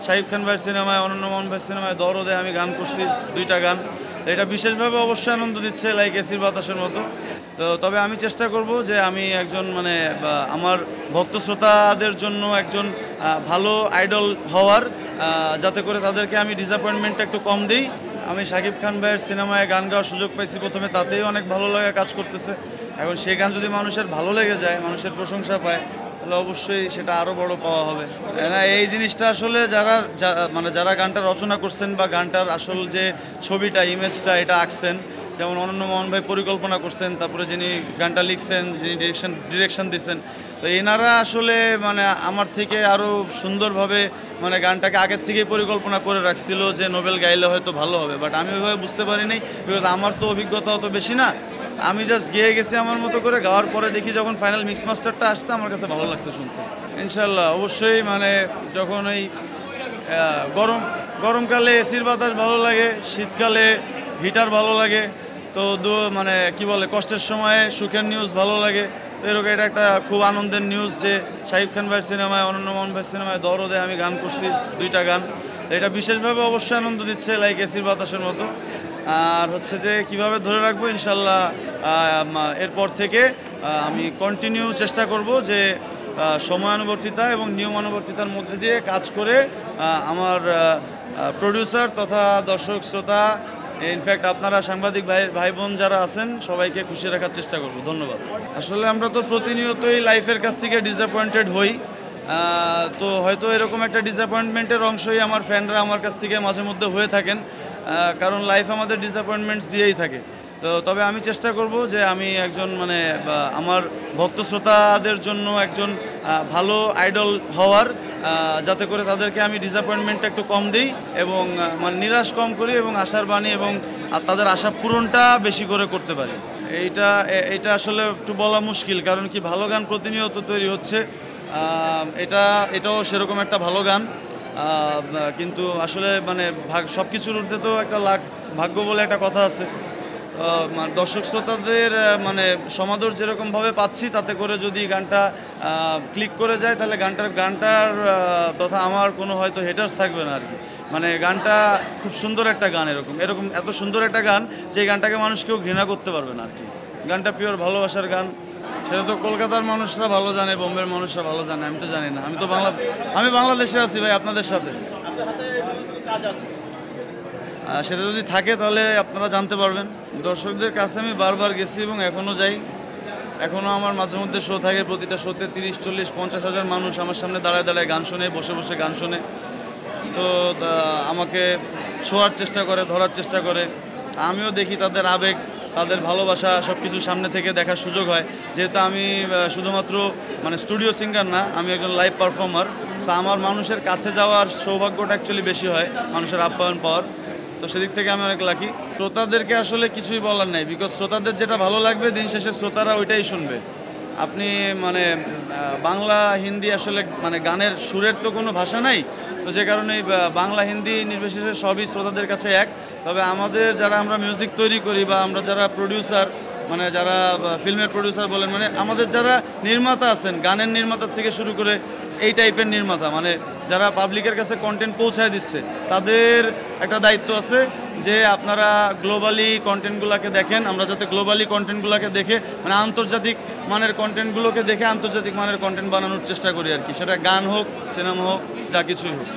শাকিব খান ভাইয়ের সিনেমায়, অনন্য মোহন ভাইয়ের সিনেমায় দরদে আমি গান করছি, 2টা গান। এটা বিশেষভাবে অবশ্যই আনন্দ দিচ্ছে, লাইক এসির বাতাসের মতো। তো তবে আমি চেষ্টা করব যে আমি একজন মানে আমার ভক্ত শ্রোতাদের জন্য একজন ভালো আইডল হওয়ার, যাতে করে তাদেরকে আমি ডিসঅ্যাপয়েন্টমেন্টটা একটু কম দিই। আমি শাকিব খান ভাইয়ের সিনেমায় গান গাওয়ার সুযোগ পাইছি প্রথমে, তাতেই অনেক ভালো লাগা কাজ করতেছে। এখন সেই গান যদি মানুষের ভালো লেগে যায়, মানুষের প্রশংসা পায়, তাহলে অবশ্যই সেটা আরও বড় পাওয়া হবে। না, এই জিনিসটা আসলে যারা গানটা রচনা করছেন বা গানটার আসল যে ছবিটা, ইমেজটা এটা আঁকছেন, যেমন অনন্য মোহন ভাই পরিকল্পনা করছেন, তারপরে যিনি গানটা লিখছেন, যিনি ডিরেকশন দিচ্ছেন, তো এনারা আসলে মানে আমার থেকে আরও সুন্দরভাবে মানে গানটাকে আগের থেকেই পরিকল্পনা করে রাখছিল যে নোবেল গাইলে হয়তো ভালো হবে, বাট আমি ওইভাবে বুঝতে পারিনি, বিকজ আমার তো অভিজ্ঞতা অত বেশি না। আমি জাস্ট গেয়ে গেছি আমার মতো করে, গাওয়ার পরে দেখি যখন ফাইনাল মিক্স মাস্টারটা আসছে আমার কাছে ভালো লাগছে শুনতে। ইনশাল্লাহ অবশ্যই মানে যখন এই গরমকালে এসির বাতাস ভালো লাগে, শীতকালে হিটার ভালো লাগে, তো মানে কি বলে কষ্টের সময়ে সুখের নিউজ ভালো লাগে। তো এরকম এটা একটা খুব আনন্দের নিউজ যে শাকিব খান ভাইয়ের সিনেমায়, অনন্য মোহন ভাইয়ের সিনেমায় দরদে আমি গান করছি, 2টা গান। এটা বিশেষভাবে অবশ্যই আনন্দ দিচ্ছে, লাইক এসির বাতাসের মতো। আর হচ্ছে যে কিভাবে ধরে রাখবো, ইনশাল্লাহ এরপর থেকে আমি কন্টিনিউ চেষ্টা করব যে সময়ানুবর্তিতা এবং নিয়মানুবর্তিতার মধ্যে দিয়ে কাজ করে আমার প্রডিউসার তথা দর্শক শ্রোতা, ইনফ্যাক্ট আপনারা সাংবাদিক ভাই বোন যারা আছেন সবাইকে খুশি রাখার চেষ্টা করব। ধন্যবাদ। আসলে আমরা তো প্রতিনিয়তই লাইফের কাছ থেকে ডিসঅ্যাপয়েন্টেড হই, তো হয়তো এরকম একটা ডিসঅ্যাপয়েন্টমেন্টের অংশই আমার ফ্যানরা আমার কাছ থেকে মাঝে মধ্যে হয়ে থাকেন, কারণ লাইফ আমাদের ডিসঅ্যাপয়েন্টমেন্টস দিয়েই থাকে। তো তবে আমি চেষ্টা করব যে আমি একজন মানে আমার ভক্ত শ্রোতাদের জন্য একজন ভালো আইডল হওয়ার, যাতে করে তাদেরকে আমি ডিসঅ্যাপয়েন্টমেন্টটা একটু কম দিই এবং মানে নিরাশ কম করি এবং আশার বাণী এবং তাদের আশা পূরণটা বেশি করে করতে পারি। এইটা আসলে একটু বলা মুশকিল, কারণ কি ভালো গান প্রতিনিয়ত তৈরি হচ্ছে, এটাও সেরকম একটা ভালো গান, কিন্তু আসলে মানে সব কিছুর ঊর্ধ্বে তো একটা ভাগ্য বলে একটা কথা আছে। দর্শক শ্রোতাদের মানে সমাদর যেরকমভাবে পাচ্ছি, তাতে করে যদি গানটা ক্লিক করে যায়, তাহলে গানটার তথা আমার কোনো হয়তো হেটার্স থাকবে না আর কি। মানে গানটা খুব সুন্দর একটা গান, এরকম এত সুন্দর একটা গান যে গানটাকে মানুষ কেউ ঘৃণা করতে পারবে না আর কি। গানটা পিওর ভালোবাসার গান, সেটা তো কলকাতার মানুষরা ভালো জানে, বোম্বের মানুষরা ভালো জানে, আমি তো জানি না। আমি বাংলাদেশে আছি ভাই, আপনাদের সাথে। সেটা যদি থাকে তাহলে আপনারা জানতে পারবেন। দর্শকদের কাছে আমি বারবার গেছি এবং এখনও যাই, এখনও আমার মাঝে মধ্যে শো থাকে, প্রতিটা শোতে 30, 40, 50 হাজার মানুষ আমার সামনে দাঁড়ায় দাঁড়ায় গান শোনে, বসে বসে গান শোনে। তো আমাকে ছোঁয়ার চেষ্টা করে, ধরার চেষ্টা করে, আমিও দেখি তাদের আবেগ, তাদের ভালোবাসা সব কিছু সামনে থেকে দেখার সুযোগ হয়। যেহেতু আমি শুধুমাত্র মানে স্টুডিও সিঙ্গার না, আমি একজন লাইভ পারফর্মার, সো আমার মানুষের কাছে যাওয়ার সৌভাগ্যটা অ্যাকচুয়ালি বেশি হয়, মানুষের আপ্যায়ন পাওয়ার। তো সেদিক থেকে আমি অনেক লাকি। শ্রোতাদেরকে আসলে কিছুই বলার নাই, বিকজ শ্রোতাদের যেটা ভালো লাগবে দিন শেষে শ্রোতারা ওইটাই শুনবে। আপনি মানে বাংলা হিন্দি আসলে মানে গানের সুরের তো কোনো ভাষা নাই, তো যে কারণে বাংলা হিন্দি নির্বিশেষে সবই শ্রোতাদের কাছে এক। তবে আমাদের যারা আমরা মিউজিক তৈরি করি বা আমরা যারা প্রডিউসার, মানে যারা ফিল্মের প্রডিউসার বলেন, মানে আমাদের যারা নির্মাতা আছেন, গানের নির্মাতার থেকে শুরু করে এই টাইপের নির্মাতা, মানে যারা পাবলিকের কাছে কন্টেন্ট পৌঁছায় দিচ্ছে, তাদের একটা দায়িত্ব আছে যে আপনারা গ্লোবালি কন্টেন্টগুলোকে দেখেন। আমরা যাতে গ্লোবালি কন্টেন্টগুলোকে দেখে মানে আন্তর্জাতিক মানের কন্টেন্টগুলোকে দেখে আন্তর্জাতিক মানের কন্টেন্ট বানানোর চেষ্টা করি আর কি, সেটা গান হোক, সিনেমা হোক, যা কিছুই হোক।